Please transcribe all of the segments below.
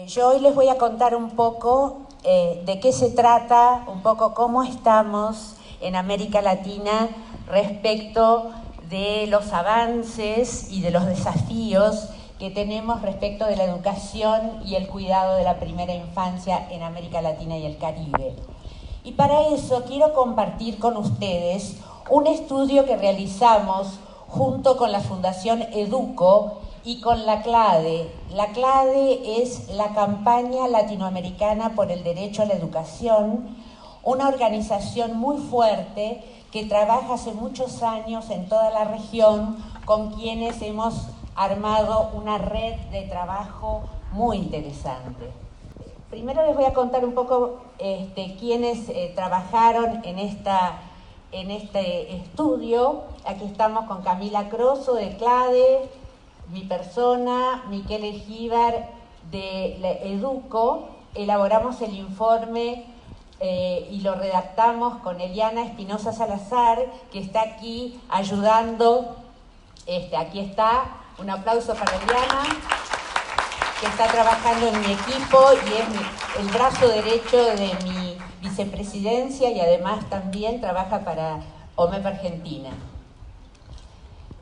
Yo hoy les voy a contar un poco de qué se trata, un poco cómo estamos en América Latina respecto de los avances y de los desafíos que tenemos respecto de la educación y el cuidado de la primera infancia en América Latina y el Caribe. Y para eso quiero compartir con ustedes un estudio que realizamos junto con la Fundación Educo y con la CLADE. La CLADE es la Campaña Latinoamericana por el Derecho a la Educación, una organización muy fuerte que trabaja hace muchos años en toda la región, con quienes hemos armado una red de trabajo muy interesante. Primero les voy a contar un poco quiénes trabajaron en este estudio. Aquí estamos con Camila Croso de CLADE, mi persona, Miquel Ejíbar de Educo. Elaboramos el informe y lo redactamos con Eliana Espinosa Salazar, que está aquí ayudando. Aquí está, un aplauso para Eliana, que está trabajando en mi equipo y es el brazo derecho de mi vicepresidencia y además también trabaja para OMEP Argentina.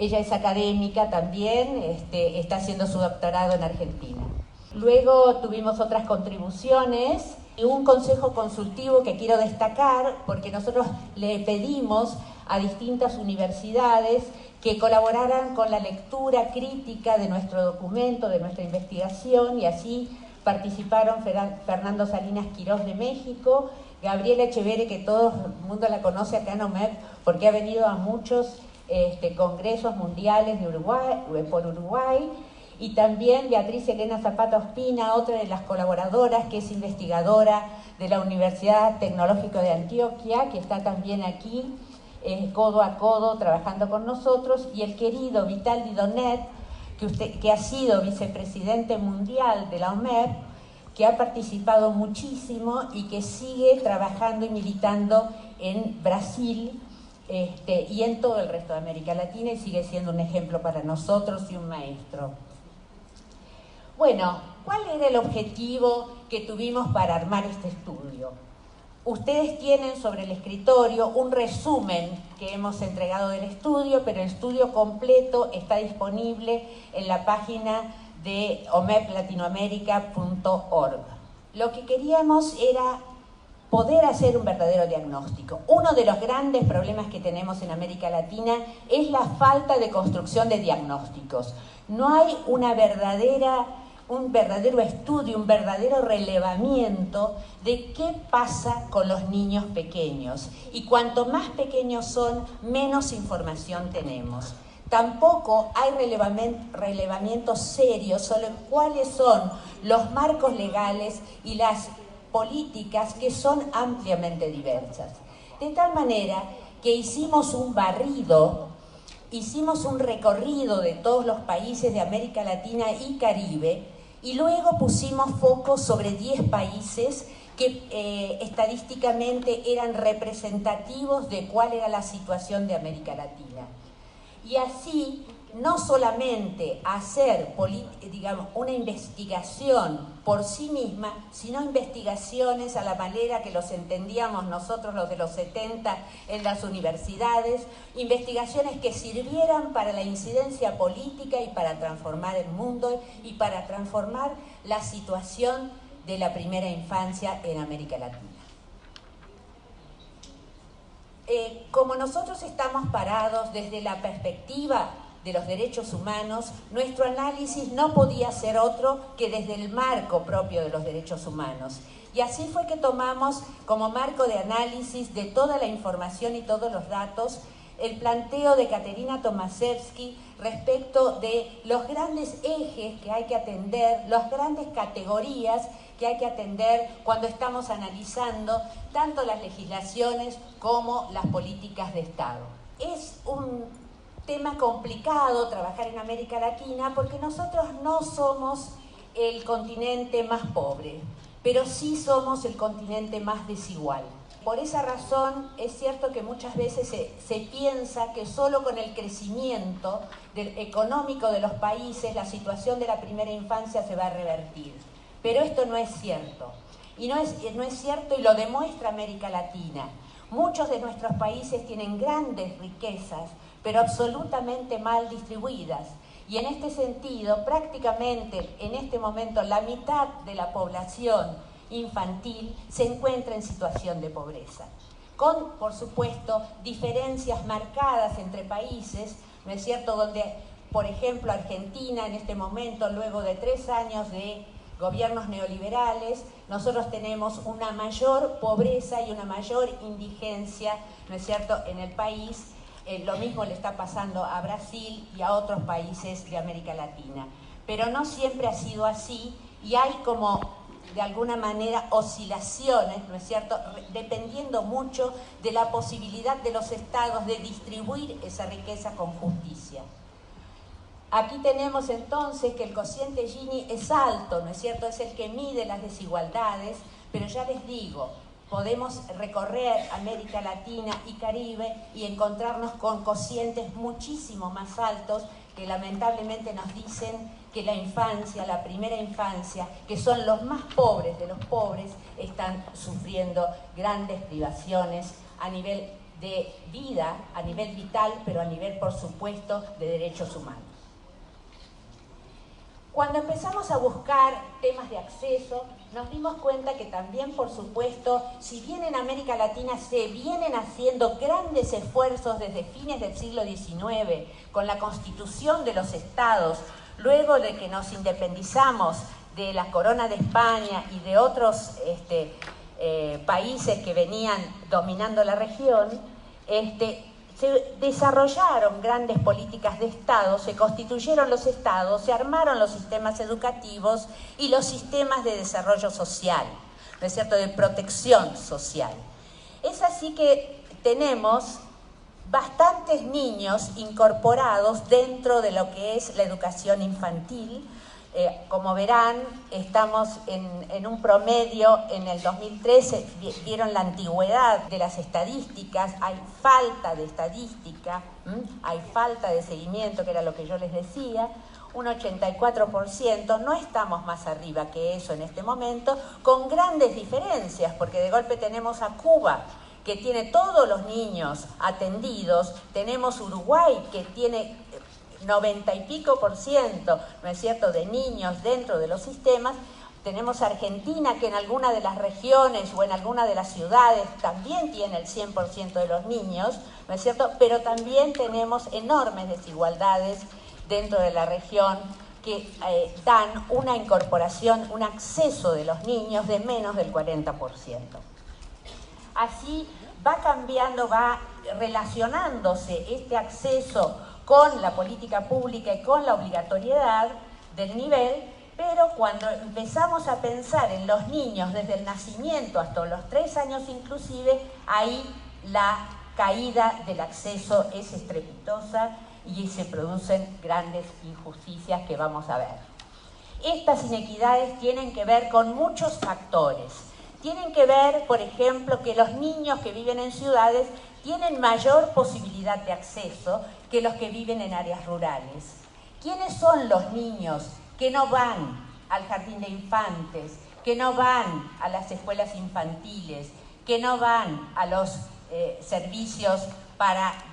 Ella es académica también, está haciendo su doctorado en Argentina. Luego tuvimos otras contribuciones y un consejo consultivo que quiero destacar porque nosotros le pedimos a distintas universidades que colaboraran con la lectura crítica de nuestro documento, de nuestra investigación, y así participaron Fernando Salinas Quirós de México, Gabriela Echeverre, que todo el mundo la conoce acá en OMEP porque ha venido a muchos congresos mundiales de por Uruguay, y también Beatriz Elena Zapata Ospina, otra de las colaboradoras, que es investigadora de la Universidad Tecnológica de Antioquia, que está también aquí, codo a codo, trabajando con nosotros, y el querido Vital Didonet, que ha sido vicepresidente mundial de la OMEP, que ha participado muchísimo y que sigue trabajando y militando en Brasil y en todo el resto de América Latina, y sigue siendo un ejemplo para nosotros y un maestro. Bueno, ¿cuál era el objetivo que tuvimos para armar este estudio? Ustedes tienen sobre el escritorio un resumen que hemos entregado del estudio, pero el estudio completo está disponible en la página de omeplatinoamerica.org. Lo que queríamos era poder hacer un verdadero diagnóstico. Uno de los grandes problemas que tenemos en América Latina es la falta de construcción de diagnósticos. No hay un verdadero estudio, un verdadero relevamiento de qué pasa con los niños pequeños. Y cuanto más pequeños son, menos información tenemos. Tampoco hay relevamiento serio sobre cuáles son los marcos legales y las políticas, que son ampliamente diversas. De tal manera que hicimos un barrido, hicimos un recorrido de todos los países de América Latina y Caribe, y luego pusimos foco sobre 10 países que estadísticamente eran representativos de cuál era la situación de América Latina. Y así, no solamente hacer, una investigación por sí misma, sino investigaciones a la manera que los entendíamos nosotros, los de los 70, en las universidades, investigaciones que sirvieran para la incidencia política y para transformar el mundo y para transformar la situación de la primera infancia en América Latina. Como nosotros estamos parados desde la perspectiva de los derechos humanos, nuestro análisis no podía ser otro que desde el marco propio de los derechos humanos. Y así fue que tomamos como marco de análisis de toda la información y todos los datos el planteo de Katerina Tomaszewski respecto de los grandes ejes que hay que atender, las grandes categorías que hay que atender cuando estamos analizando tanto las legislaciones como las políticas de Estado. Es un tema complicado trabajar en América Latina porque nosotros no somos el continente más pobre, pero sí somos el continente más desigual. Por esa razón es cierto que muchas veces se piensa que solo con el crecimiento económico de los países la situación de la primera infancia se va a revertir. Pero esto no es cierto. Y no es cierto, y lo demuestra América Latina. Muchos de nuestros países tienen grandes riquezas, pero absolutamente mal distribuidas. Y en este sentido, prácticamente en este momento, la mitad de la población infantil se encuentra en situación de pobreza. Con, por supuesto, diferencias marcadas entre países, ¿no es cierto?, donde, por ejemplo, Argentina en este momento, luego de 3 años de gobiernos neoliberales, nosotros tenemos una mayor pobreza y una mayor indigencia, ¿no es cierto?, en el país. Lo mismo le está pasando a Brasil y a otros países de América Latina. Pero no siempre ha sido así y hay como, de alguna manera, oscilaciones, ¿no es cierto?, dependiendo mucho de la posibilidad de los estados de distribuir esa riqueza con justicia. Aquí tenemos entonces que el cociente Gini es alto, ¿no es cierto?, es el que mide las desigualdades, pero ya les digo, podemos recorrer América Latina y Caribe y encontrarnos con cocientes muchísimo más altos que lamentablemente nos dicen que la infancia, la primera infancia, que son los más pobres de los pobres, están sufriendo grandes privaciones a nivel de vida, a nivel vital, pero a nivel, por supuesto, de derechos humanos. Cuando empezamos a buscar temas de acceso, nos dimos cuenta que también, por supuesto, si bien en América Latina se vienen haciendo grandes esfuerzos desde fines del siglo XIX, con la constitución de los estados, luego de que nos independizamos de la Corona de España y de otros países que venían dominando la región, se desarrollaron grandes políticas de Estado, se constituyeron los estados, se armaron los sistemas educativos y los sistemas de desarrollo social, ¿no es cierto?, de protección social. Es así que tenemos bastantes niños incorporados dentro de lo que es la educación infantil. Como verán, estamos en un promedio, en el 2013, vieron la antigüedad de las estadísticas, hay falta de estadística, hay falta de seguimiento, que era lo que yo les decía, un 84%, no estamos más arriba que eso en este momento, con grandes diferencias, porque de golpe tenemos a Cuba, que tiene todos los niños atendidos, tenemos Uruguay, que tiene 90 y pico %, ¿no es cierto?, de niños dentro de los sistemas. Tenemos Argentina, que en alguna de las regiones o en alguna de las ciudades también tiene el 100% de los niños, ¿no es cierto?, pero también tenemos enormes desigualdades dentro de la región que dan una incorporación, un acceso de los niños de menos del 40%. Así va cambiando, va relacionándose este acceso con la política pública y con la obligatoriedad del nivel, pero cuando empezamos a pensar en los niños desde el nacimiento hasta los 3 años inclusive, ahí la caída del acceso es estrepitosa y se producen grandes injusticias que vamos a ver. Estas inequidades tienen que ver con muchos factores. Tienen que ver, por ejemplo, que los niños que viven en ciudades tienen mayor posibilidad de acceso que los que viven en áreas rurales. ¿Quiénes son los niños que no van al jardín de infantes, que no van a las escuelas infantiles, que no van a los servicios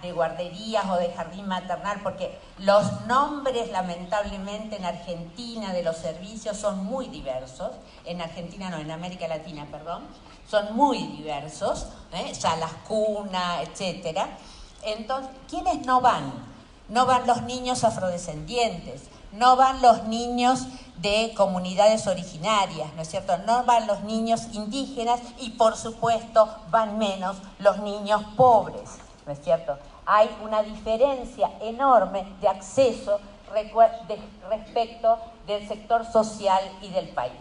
de guarderías o de jardín maternal? Porque los nombres, lamentablemente, en Argentina de los servicios son muy diversos. En Argentina no, en América Latina, perdón. Son muy diversos, salas cuna, etcétera. Entonces, ¿quiénes no van? No van los niños afrodescendientes, no van los niños de comunidades originarias, ¿no es cierto? No van los niños indígenas y, por supuesto, van menos los niños pobres, ¿no es cierto? Hay una diferencia enorme de acceso respecto del sector social y del país.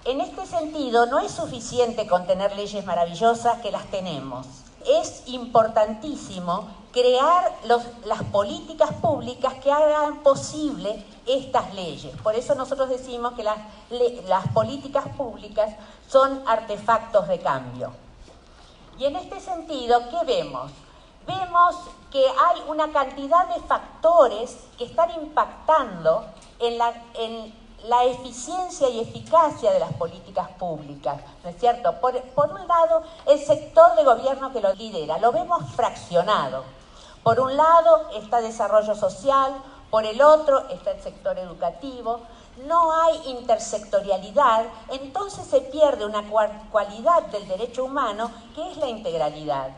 En este sentido, no es suficiente con tener leyes maravillosas, que las tenemos. Es importantísimo crear las políticas públicas que hagan posible estas leyes. Por eso nosotros decimos que las políticas públicas son artefactos de cambio. Y en este sentido, ¿qué vemos? vemos que hay una cantidad de factores que están impactando en la eficiencia y eficacia de las políticas públicas, ¿no es cierto? Por un lado, el sector de gobierno que lo lidera, lo vemos fraccionado. Por un lado está desarrollo social, por el otro está el sector educativo. No hay intersectorialidad, entonces se pierde una cualidad del derecho humano que es la integralidad,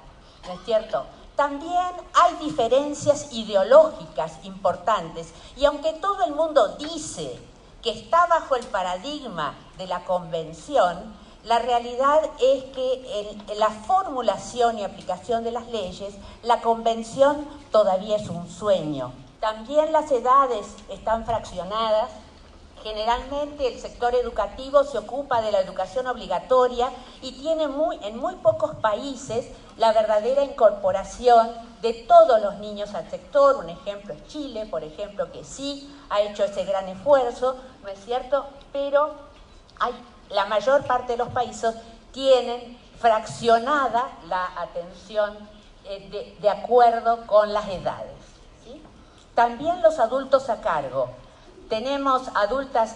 ¿no es cierto? También hay diferencias ideológicas importantes y aunque todo el mundo dice que está bajo el paradigma de la convención, la realidad es que en la formulación y aplicación de las leyes, la convención todavía es un sueño. También las edades están fraccionadas. Generalmente el sector educativo se ocupa de la educación obligatoria y tiene en muy pocos países la verdadera incorporación de todos los niños al sector. Un ejemplo es Chile, por ejemplo, que sí ha hecho ese gran esfuerzo, ¿no es cierto? Pero la mayor parte de los países tienen fraccionada la atención de acuerdo con las edades, ¿sí? También los adultos a cargo. Tenemos adultas,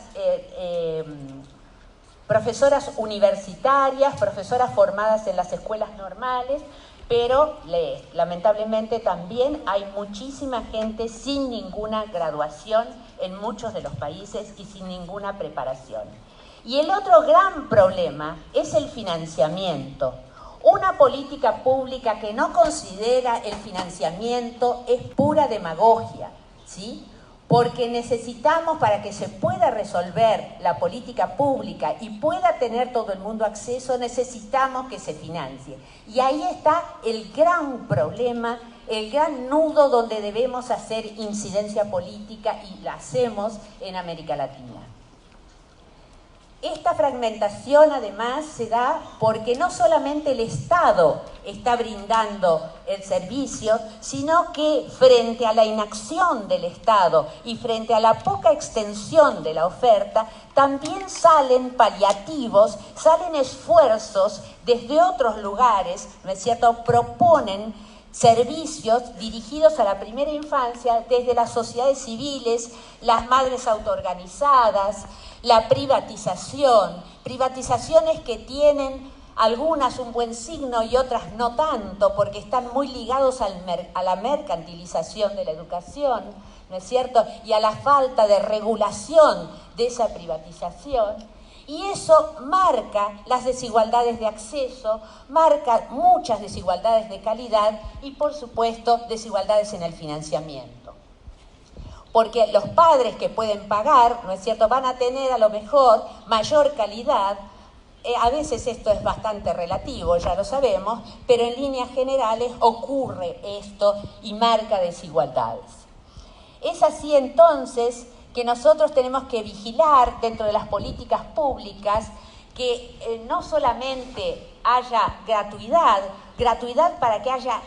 profesoras universitarias, profesoras formadas en las escuelas normales, pero lamentablemente también hay muchísima gente sin ninguna graduación en muchos de los países y sin ninguna preparación. Y el otro gran problema es el financiamiento. Una política pública que no considera el financiamiento es pura demagogia, ¿sí? Porque necesitamos, para que se pueda resolver la política pública y pueda tener todo el mundo acceso, necesitamos que se financie. Y ahí está el gran problema, el gran nudo donde debemos hacer incidencia política y la hacemos en América Latina. Esta fragmentación además se da porque no solamente el Estado está brindando el servicio, sino que frente a la inacción del Estado y frente a la poca extensión de la oferta, también salen paliativos, salen esfuerzos desde otros lugares, ¿no es cierto?, proponen servicios dirigidos a la primera infancia desde las sociedades civiles, las madres autoorganizadas, la privatizaciones que tienen algunas un buen signo y otras no tanto, porque están muy ligados a la mercantilización de la educación, ¿no es cierto?, y a la falta de regulación de esa privatización. Y eso marca las desigualdades de acceso, marca muchas desigualdades de calidad y, por supuesto, desigualdades en el financiamiento. Porque los padres que pueden pagar, ¿no es cierto?, van a tener a lo mejor mayor calidad. A veces esto es bastante relativo, ya lo sabemos, pero en líneas generales ocurre esto y marca desigualdades. Es así entonces que nosotros tenemos que vigilar dentro de las políticas públicas que no solamente haya gratuidad para que haya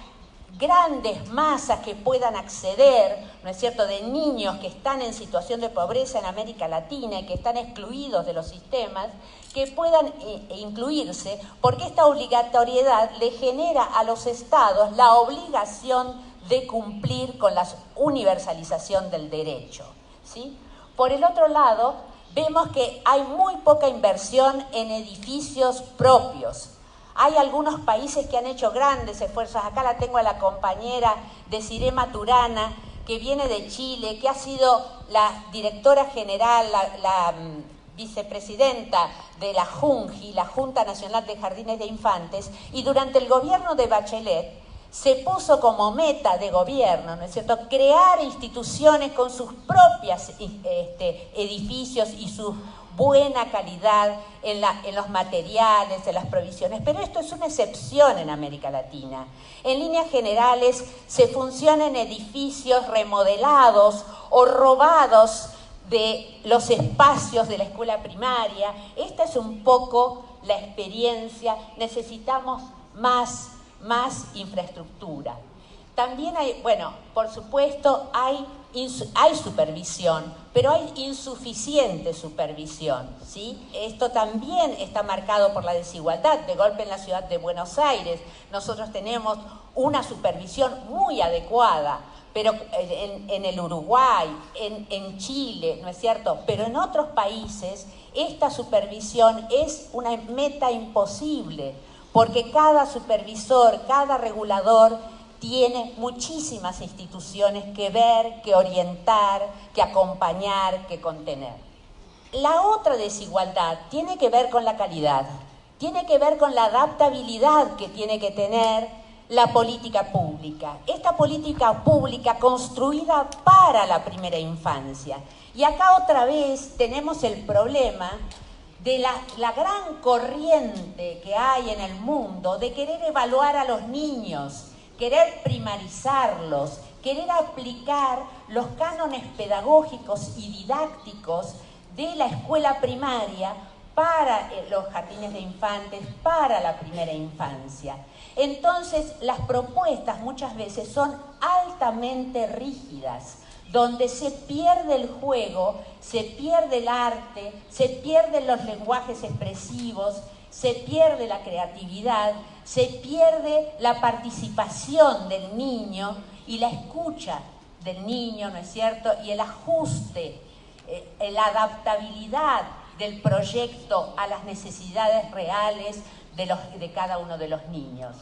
grandes masas que puedan acceder, ¿no es cierto?, de niños que están en situación de pobreza en América Latina y que están excluidos de los sistemas, que puedan incluirse, porque esta obligatoriedad le genera a los estados la obligación de cumplir con la universalización del derecho, ¿sí? Por el otro lado, vemos que hay muy poca inversión en edificios propios. Hay algunos países que han hecho grandes esfuerzos. Acá la tengo a la compañera Desiree Maturana, que viene de Chile, que ha sido la directora general, la vicepresidenta de la JUNJI, la Junta Nacional de Jardines de Infantes, y durante el gobierno de Bachelet se puso como meta de gobierno, ¿no es cierto?, crear instituciones con sus propios edificios y su buena calidad en los materiales, en las provisiones, pero esto es una excepción en América Latina. En líneas generales se funciona en edificios remodelados o robados de los espacios de la escuela primaria. Esta es un poco la experiencia. Necesitamos más infraestructura. También hay, bueno, por supuesto, hay hay supervisión, pero hay insuficiente supervisión, ¿sí? Esto también está marcado por la desigualdad. De golpe en la ciudad de Buenos Aires nosotros tenemos una supervisión muy adecuada, pero en el Uruguay, en Chile, ¿no es cierto? Pero en otros países esta supervisión es una meta imposible, porque cada supervisor, cada regulador tiene muchísimas instituciones que ver, que orientar, que acompañar, que contener. La otra desigualdad tiene que ver con la calidad, tiene que ver con la adaptabilidad que tiene que tener la política pública. Esta política pública construida para la primera infancia. Y acá otra vez tenemos el problema de la gran corriente que hay en el mundo de querer evaluar a los niños, querer primarizarlos, querer aplicar los cánones pedagógicos y didácticos de la escuela primaria para los jardines de infantes, para la primera infancia. Entonces, las propuestas muchas veces son altamente rígidas, donde se pierde el juego, se pierde el arte, se pierden los lenguajes expresivos, se pierde la creatividad, se pierde la participación del niño y la escucha del niño, ¿no es cierto? Y el ajuste, la adaptabilidad del proyecto a las necesidades reales de cada uno de los niños.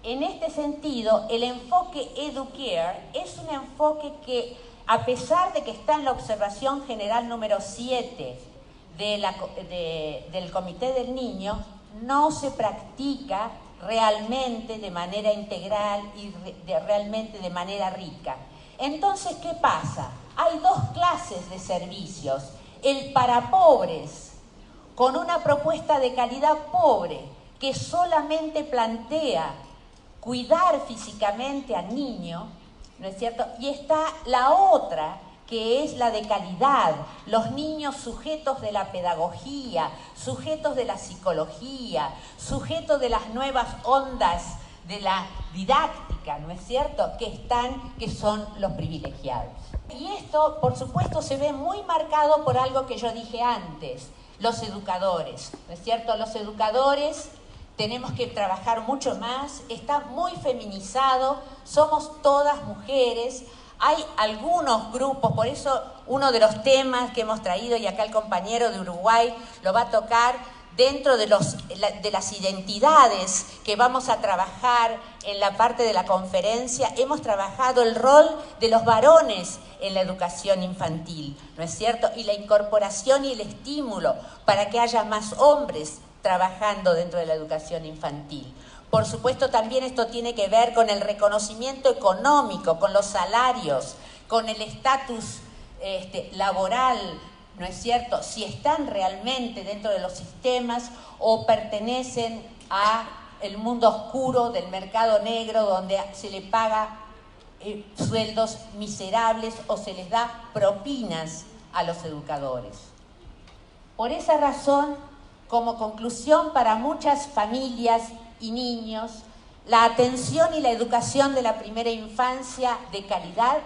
En este sentido, el enfoque EduCare es un enfoque que, a pesar de que está en la observación general número 7 del Comité del Niño, no se practica realmente de manera integral y realmente de manera rica. Entonces, ¿qué pasa? Hay dos clases de servicios. El para pobres, con una propuesta de calidad pobre, que solamente plantea cuidar físicamente al niño, ¿no es cierto? Y está la otra, que es la de calidad, los niños sujetos de la pedagogía, sujetos de la psicología, sujetos de las nuevas ondas de la didáctica, ¿no es cierto?, que son los privilegiados. Y esto, por supuesto, se ve muy marcado por algo que yo dije antes, los educadores, ¿no es cierto? Los educadores tenemos que trabajar mucho más, está muy feminizado, somos todas mujeres. Hay algunos grupos, por eso uno de los temas que hemos traído, y acá el compañero de Uruguay lo va a tocar, dentro de las identidades que vamos a trabajar en la parte de la conferencia, hemos trabajado el rol de los varones en la educación infantil, ¿no es cierto? Y la incorporación y el estímulo para que haya más hombres trabajando dentro de la educación infantil. Por supuesto, también esto tiene que ver con el reconocimiento económico, con los salarios, con el estatus laboral, ¿no es cierto? Si están realmente dentro de los sistemas o pertenecen al mundo oscuro del mercado negro, donde se le paga sueldos miserables o se les da propinas a los educadores. Por esa razón, como conclusión para muchas familias y niños, la atención y la educación de la primera infancia de calidad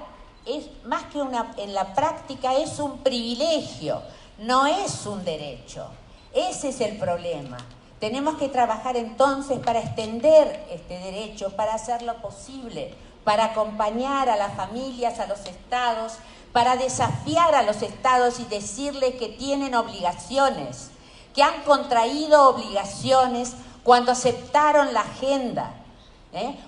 es más que en la práctica es un privilegio, no es un derecho. Ese es el problema. Tenemos que trabajar entonces para extender este derecho, para hacerlo posible, para acompañar a las familias, a los estados, para desafiar a los estados y decirles que tienen obligaciones, que han contraído obligaciones cuando aceptaron la agenda,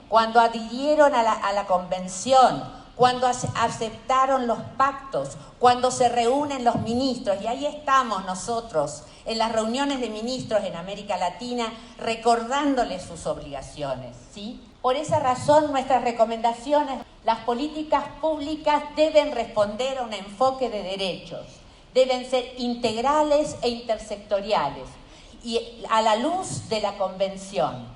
cuando adhirieron a la convención, cuando aceptaron los pactos, cuando se reúnen los ministros, y ahí estamos nosotros en las reuniones de ministros en América Latina recordándoles sus obligaciones, ¿sí? Por esa razón, nuestras recomendaciones, las políticas públicas deben responder a un enfoque de derechos, deben ser integrales e intersectoriales, y a la luz de la Convención.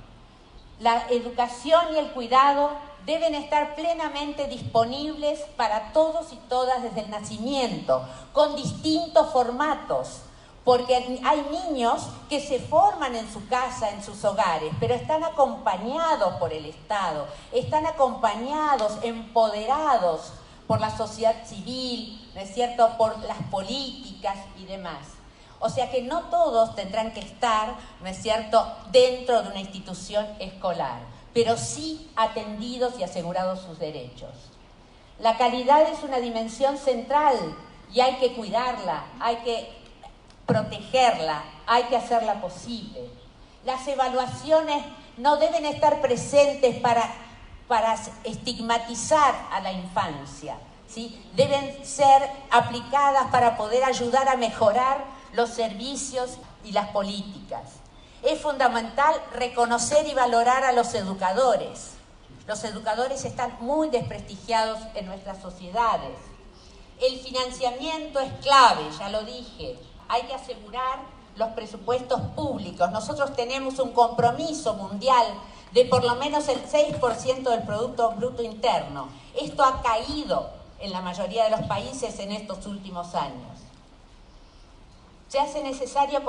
La educación y el cuidado deben estar plenamente disponibles para todos y todas desde el nacimiento, con distintos formatos, porque hay niños que se forman en su casa, en sus hogares, pero están acompañados por el Estado, están acompañados, empoderados por la sociedad civil, ¿no es cierto?, por las políticas y demás. O sea que no todos tendrán que estar, ¿no es cierto?, dentro de una institución escolar, pero sí atendidos y asegurados sus derechos. La calidad es una dimensión central y hay que cuidarla, hay que protegerla, hay que hacerla posible. Las evaluaciones no deben estar presentes para estigmatizar a la infancia, ¿sí? Deben ser aplicadas para poder ayudar a mejorar los servicios y las políticas. Es fundamental reconocer y valorar a los educadores. Los educadores están muy desprestigiados en nuestras sociedades. El financiamiento es clave, ya lo dije. Hay que asegurar los presupuestos públicos. Nosotros tenemos un compromiso mundial de por lo menos el 6% del Producto Bruto Interno. Esto ha caído en la mayoría de los países en estos últimos años. Se hace necesario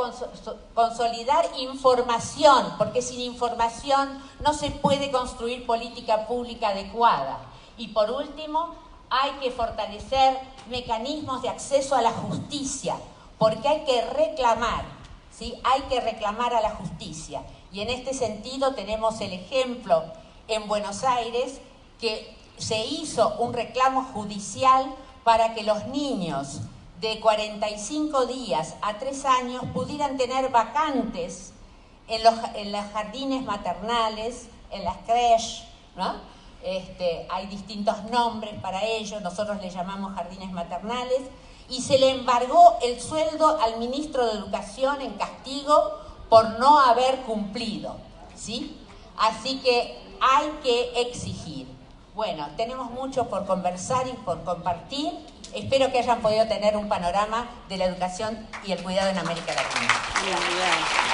consolidar información, porque sin información no se puede construir política pública adecuada. Y por último, hay que fortalecer mecanismos de acceso a la justicia, porque hay que reclamar, ¿sí? Hay que reclamar a la justicia. Y en este sentido tenemos el ejemplo en Buenos Aires que se hizo un reclamo judicial para que los niños de 45 días a 3 años pudieran tener vacantes en los jardines maternales, en las creches, ¿no? Hay distintos nombres para ellos, nosotros les llamamos jardines maternales, y se le embargó el sueldo al ministro de Educación en castigo por no haber cumplido, ¿sí? Así que hay que exigir. Bueno, tenemos mucho por conversar y por compartir. Espero que hayan podido tener un panorama de la educación y el cuidado en América Latina. Bien, bien.